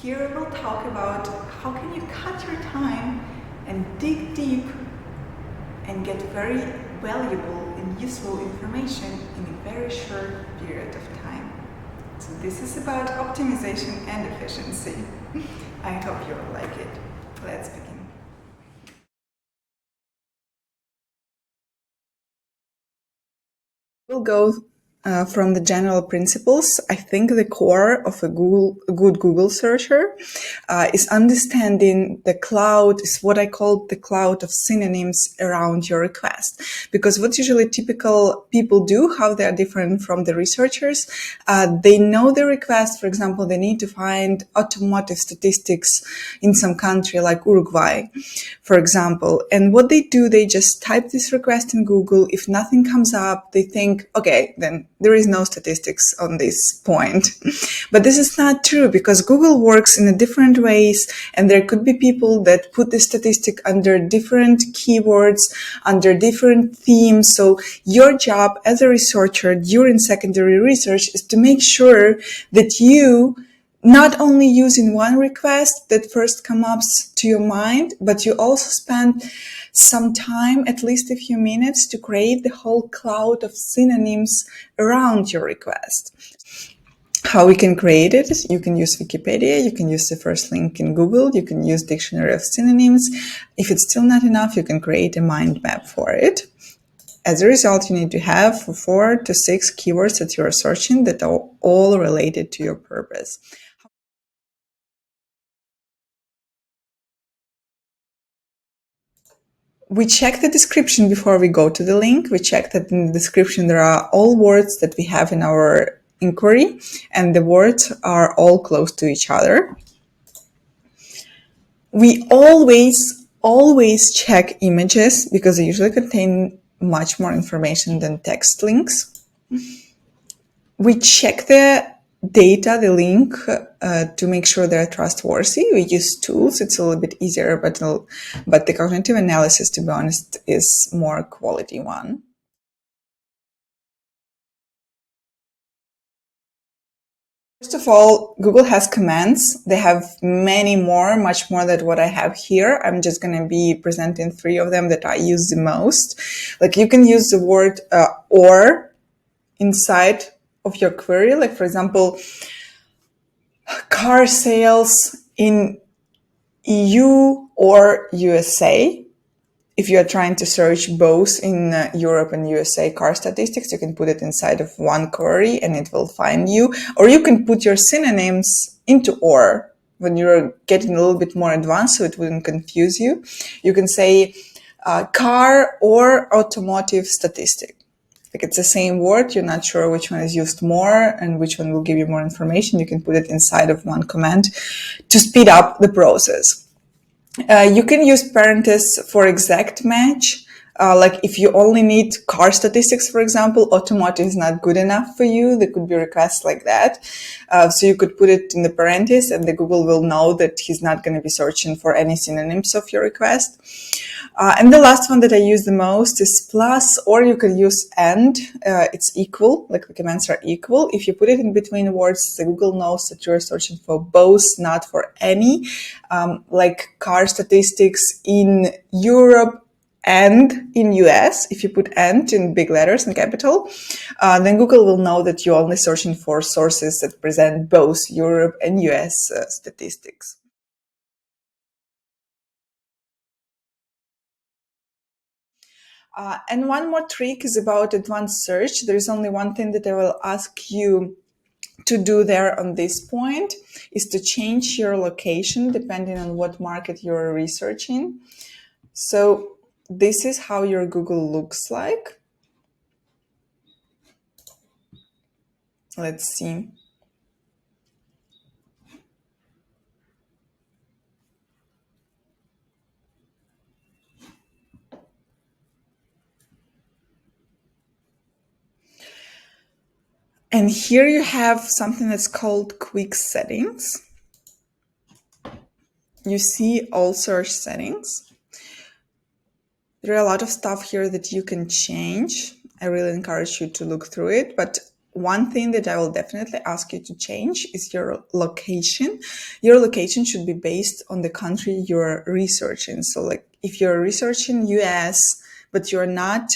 Here we'll talk about how can you cut your time and dig deep and get very valuable and useful information in a very short period of time. So this is about optimization and efficiency. I hope you'll like it. Let's begin. We'll go from the general principles. I think the core of a good Google searcher is understanding the cloud, is what I call the cloud of synonyms around your request. Because what usually typical people do, how they are different from the researchers, they know the request. For example, they need to find automotive statistics in some country like Uruguay, for example. And what they do, they just type this request in Google. If nothing comes up, they think, okay, then there is no statistics on this point. But this is not true because Google works in a different ways, and there could be people that put the statistic under different keywords, under different themes. So your job as a researcher during secondary research is to make sure that you not only using one request that first comes up to your mind, but you also spend some time, at least a few minutes, to create the whole cloud of synonyms around your request. How we can create it is you can use Wikipedia, you can use the first link in Google, you can use Dictionary of Synonyms. If it's still not enough, you can create a mind map for it. As a result, you need to have 4 to 6 keywords that you are searching that are all related to your purpose. We check the description before we go to the link. We check that in the description there are all words that we have in our inquiry, and the words are all close to each other. We always check images because they usually contain much more information than text links. We check the data, the link, to make sure they're trustworthy. We use tools. It's a little bit easier, but the cognitive analysis, to be honest, is more quality one. First of all, Google has commands. They have many more, much more than what I have here. I'm just going to be presenting 3 of them that I use the most. Like you can use the word or inside of your query. Like for example, car sales in EU or USA. If you are trying to search both in Europe and USA car statistics, you can put it inside of one query and it will find you. Or you can put your synonyms into or when you're getting a little bit more advanced so it wouldn't confuse you. You can say car or automotive statistic. Like it's the same word, you're not sure which one is used more and which one will give you more information. You can put it inside of one command to speed up the process. You can use parentheses for exact match. Like if you only need car statistics, for example, automotive is not good enough for you. There could be requests like that. So you could put it in the parentheses and the Google will know that he's not going to be searching for any synonyms of your request. And the last one that I use the most is plus, or you can use and. It's equal, like the commands are equal. If you put it in between words, the Google knows that you're searching for both, not for any. Like car statistics in Europe and in US. If you put and in big letters in capital, then Google will know that you're only searching for sources that present both Europe and US statistics. And one more trick is about advanced search. There is only one thing that I will ask you to do there on this point is to change your location depending on what market you're researching. So this is how your Google looks like. Let's see. And here you have something that's called quick settings. You see all search settings. There are a lot of stuff here that you can change. I really encourage you to look through it, but one thing that I will definitely ask you to change is your location. Your location should be based on the country you're researching. So like if you're researching US, but you're not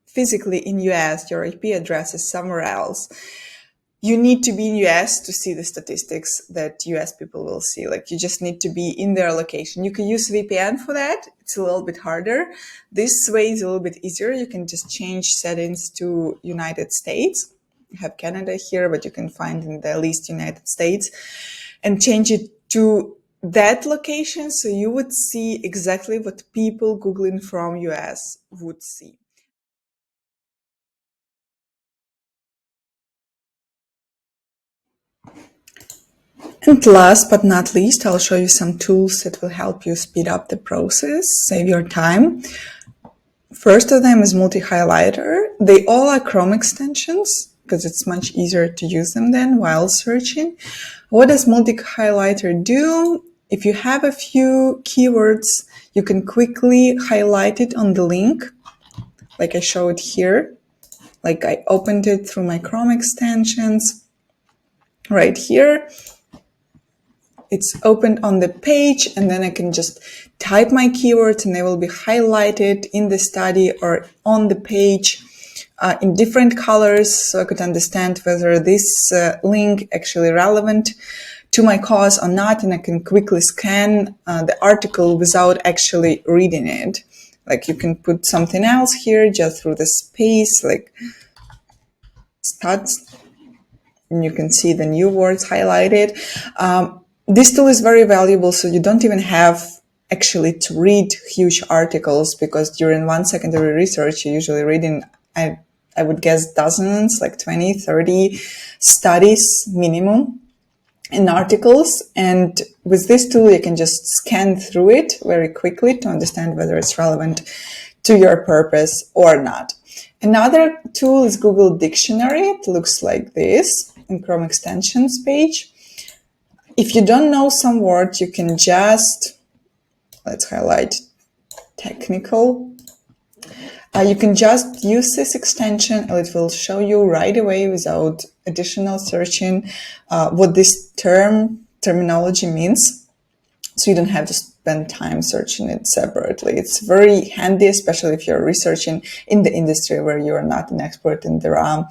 physically in US, your IP address is somewhere else, you need to be in US to see the statistics that US people will see. Like you just need to be in their location. You can use VPN for that. It's a little bit harder. This way is a little bit easier. You can just change settings to United States. You have Canada here, but you can find in the list United States and change it to that location. So you would see exactly what people Googling from US would see. And last but not least, I'll show you some tools that will help you speed up the process, save your time. First of them is multi-highlighter. They all are Chrome extensions because it's much easier to use them then while searching. What does multi-highlighter do? If you have a few keywords, you can quickly highlight it on the link, like I showed here. Like I opened it through my Chrome extensions right here. It's opened on the page, and then I can just type my keywords and they will be highlighted in the study or on the page in different colors, so I could understand whether this link actually relevant to my cause or not, and I can quickly scan the article without actually reading it. Like you can put something else here just through the space, like stats, and you can see the new words highlighted. This tool is very valuable, so you don't even have actually to read huge articles, because during one secondary research, you're usually reading, I would guess, dozens, like 20, 30 studies minimum in articles. And with this tool, you can just scan through it very quickly to understand whether it's relevant to your purpose or not. Another tool is Google Dictionary. It looks like this in Chrome extensions page. If you don't know some words, you can just, let's highlight technical. You can just use this extension and it will show you right away without additional searching what this terminology means. So you don't have to spend time searching it separately. It's very handy, especially if you're researching in the industry where you're not an expert and there are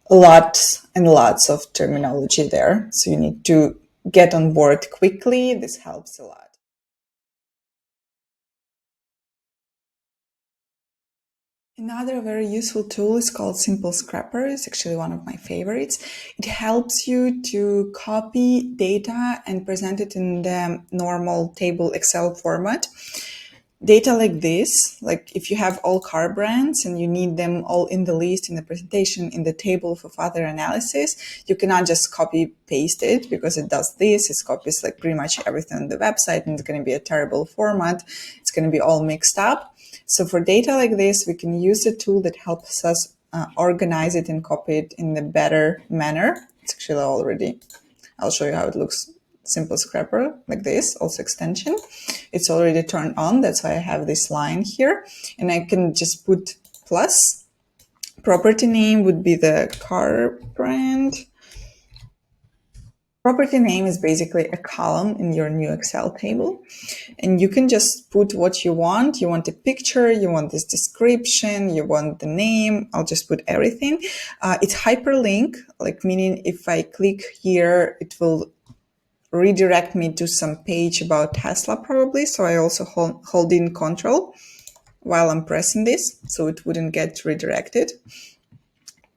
lots and lots of terminology there. So you need to get on board quickly. This helps a lot. Another very useful tool is called Simple Scrapper. It's actually one of my favorites. It helps you to copy data and present it in the normal table Excel format. Data like this, like if you have all car brands and you need them all in the list, in the presentation, in the table for further analysis, you cannot just copy paste it, because it does this. It copies like pretty much everything on the website, and it's going to be a terrible format. It's going to be all mixed up. So for data like this, we can use a tool that helps us organize it and copy it in a better manner. It's actually already, I'll show you how it looks. Simple Scrapper like this, also extension. It's already turned on. That's why I have this line here. And I can just put plus. Property name would be the car brand. Property name is basically a column in your new Excel table. And you can just put what you want. You want a picture, you want this description, you want the name. I'll just put everything. It's hyperlink, like meaning if I click here, it will redirect me to some page about Tesla probably. So I also hold in Control while I'm pressing this, so it wouldn't get redirected.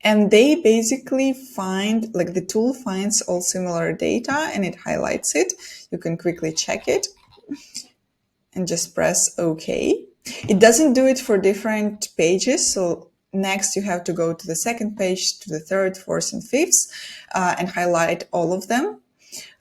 And they basically find, like the tool finds all similar data and it highlights it. You can quickly check it and just press OK. It doesn't do it for different pages. So next you have to go to the second page, to the third, fourth, and fifth, and highlight all of them.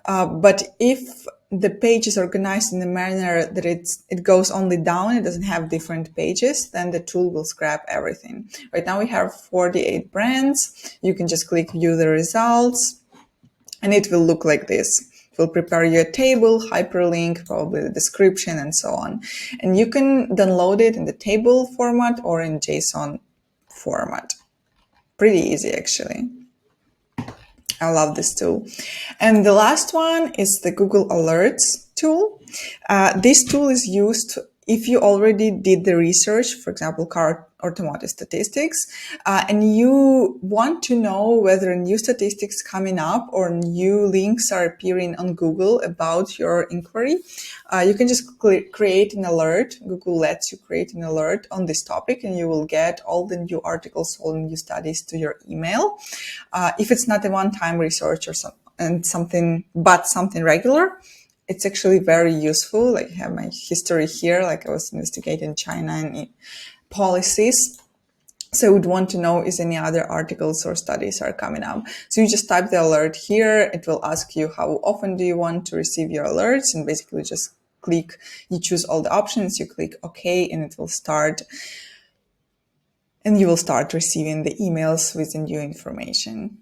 But if the page is organized in a manner that it goes only down, it doesn't have different pages, then the tool will scrap everything. Right now we have 48 brands. You can just click view the results and it will look like this. It will prepare you a table, hyperlink, probably the description and so on. And you can download it in the table format or in JSON format. Pretty easy actually. I love this tool. And the last one is the Google Alerts tool. This tool is used if you already did the research, for example, car automotive statistics, and you want to know whether new statistics coming up or new links are appearing on Google about your inquiry. You can just create an alert. Google lets you create an alert on this topic, and you will get all the new articles, all the new studies to your email. If it's not a one-time research or something regular, it's actually very useful. Like I have my history here, like I was investigating China and policies. So I would want to know is any other articles or studies are coming up. So you just type the alert here. It will ask you how often do you want to receive your alerts, and basically just click, you choose all the options, you click OK, and it will start. And you will start receiving the emails with the new information.